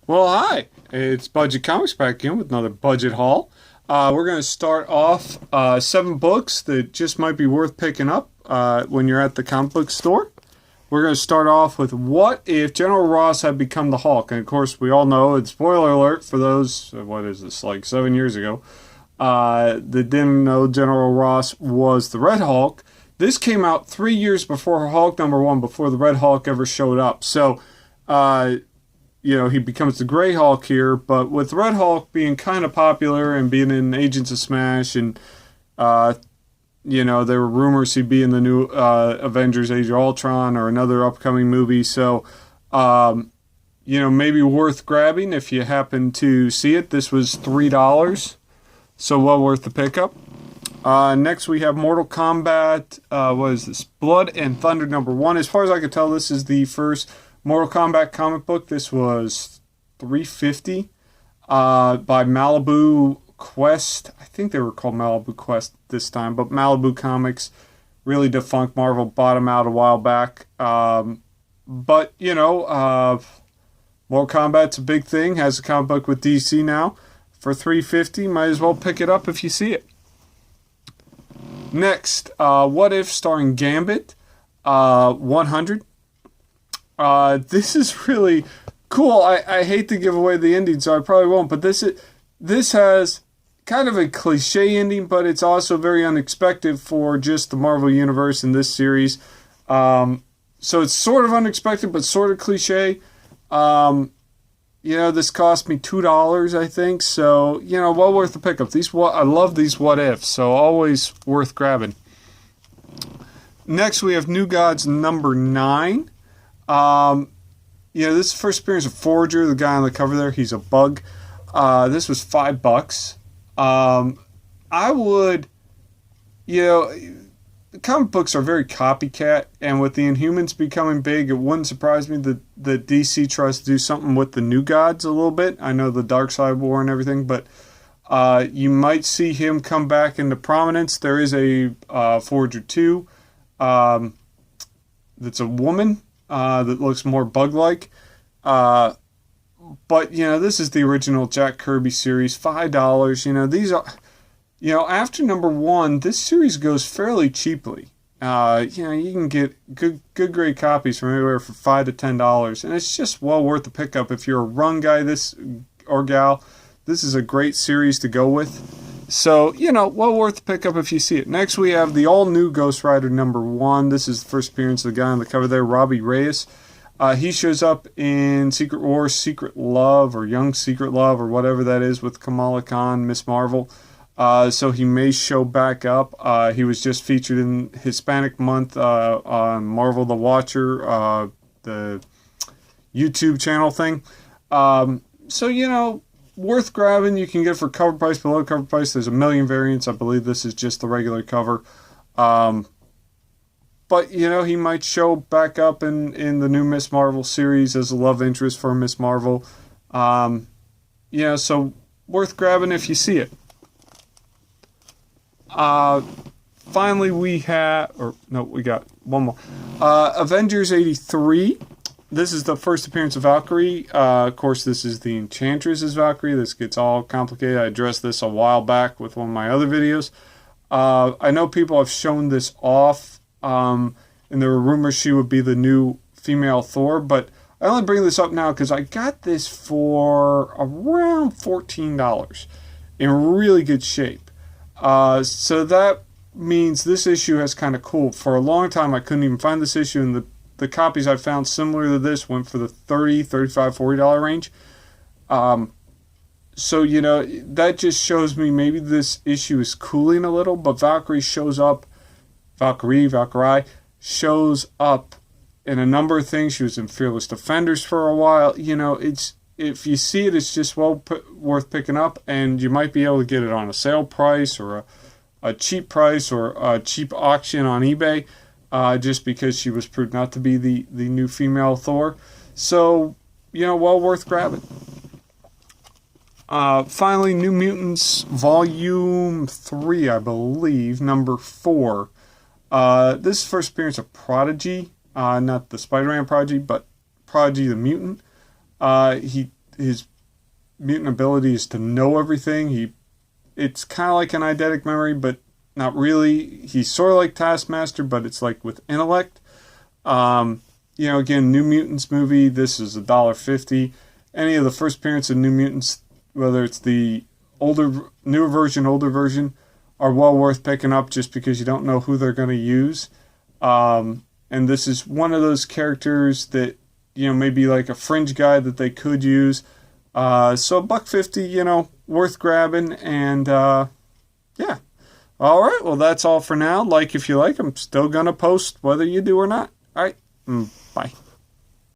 Well, hi. It's Budget Comics back again with another budget haul. We're going to start off 7 books that just might be worth picking up when you're at the comic book store. We're going to start off with What If General Ross Had Become the Hulk? And of course, we all know, it's spoiler alert for those, what is this, like 7 years ago, that didn't know General Ross was the Red Hulk. This came out 3 years before Hulk #1, before the Red Hulk ever showed up. So, uh, he becomes the Gray Hulk here, but with Red Hulk being kind of popular and being in Agents of Smash, and uh, there were rumors he'd be in the new Avengers: Age of Ultron or another upcoming movie. So, maybe worth grabbing if you happen to see it. This was $3, so well worth the pickup. Next, we have Mortal Kombat. What is this? Blood and Thunder #1. As far as I can tell, this is the first Mortal Kombat comic book. This was $3.50 by Malibu Quest. I think they were called Malibu Quest this time, but Malibu Comics, really defunct. Marvel bought them out a while back. But Mortal Kombat's a big thing. Has a comic book with DC now for $3.50. Might as well pick it up if you see it. Next, What If starring Gambit, 100. This is really cool. I hate to give away the ending, so I probably won't. But this has kind of a cliche ending, but it's also very unexpected for just the Marvel Universe in this series. So it's sort of unexpected, but sort of cliche. This cost me $2, I think. So well worth the pickup. I love these What Ifs, so always worth grabbing. Next, we have New Gods #9. This is the first appearance of Forger, the guy on the cover there. He's a bug. This was $5. I would, the comic books are very copycat, and with the Inhumans becoming big, it wouldn't surprise me that DC tries to do something with the New Gods a little bit. I know the Dark Side War and everything, but you might see him come back into prominence. There is a Forger 2 that's a woman. That looks more bug-like. But, this is the original Jack Kirby series, $5. These are, after #1, this series goes fairly cheaply. You can get good grade copies from anywhere for $5 to $10, and it's just well worth the pickup if you're a run guy or gal. This is a great series to go with. So, well worth the pickup if you see it. Next, we have the all-new Ghost Rider #1. This is the first appearance of the guy on the cover there, Robbie Reyes. He shows up in Secret Wars, Secret Love, or Young Secret Love, or whatever that is, with Kamala Khan, Miss Marvel. So he may show back up. He was just featured in Hispanic Month on Marvel the Watcher, the YouTube channel thing. Worth grabbing. You can get it for cover price, below cover price. There's a million variants. I believe this is just the regular cover. But he might show back up in the new Miss Marvel series as a love interest for Miss Marvel. So worth grabbing if you see it. Finally, we got one more. Avengers 83. This is the first appearance of Valkyrie. Of course, this is the Enchantress as Valkyrie. This gets all complicated. I addressed this a while back with one of my other videos. I know people have shown this off, and there were rumors she would be the new female Thor, but I only bring this up now because I got this for around $14 in really good shape. So that means this issue has kind of cooled. For a long time, I couldn't even find this issue, and the copies I found similar to this went for the $30, $35, $40 range. That just shows me maybe this issue is cooling a little, but Valkyrie shows up in a number of things. She was in Fearless Defenders for a while. If you see it, it's just worth picking up, and you might be able to get it on a sale price or a cheap price or a cheap auction on eBay. Just because she was proved not to be the new female Thor. So, well worth grabbing. Finally, New Mutants Volume 3, I believe, #4. This is the first appearance of Prodigy, not the Spider-Man Prodigy, but Prodigy the Mutant. his mutant ability is to know everything. It's kind of like an eidetic memory, but not really. He's sort of like Taskmaster, but it's like with intellect. Again, New Mutants movie. This is $1.50. Any of the first appearance of New Mutants, whether it's the newer version, older version, are well worth picking up just because you don't know who they're going to use. And this is one of those characters that, maybe like a fringe guy that they could use. So $1.50, worth grabbing. And, yeah. All right. Well, that's all for now. Like if you like, I'm still going to post whether you do or not. All right. Bye.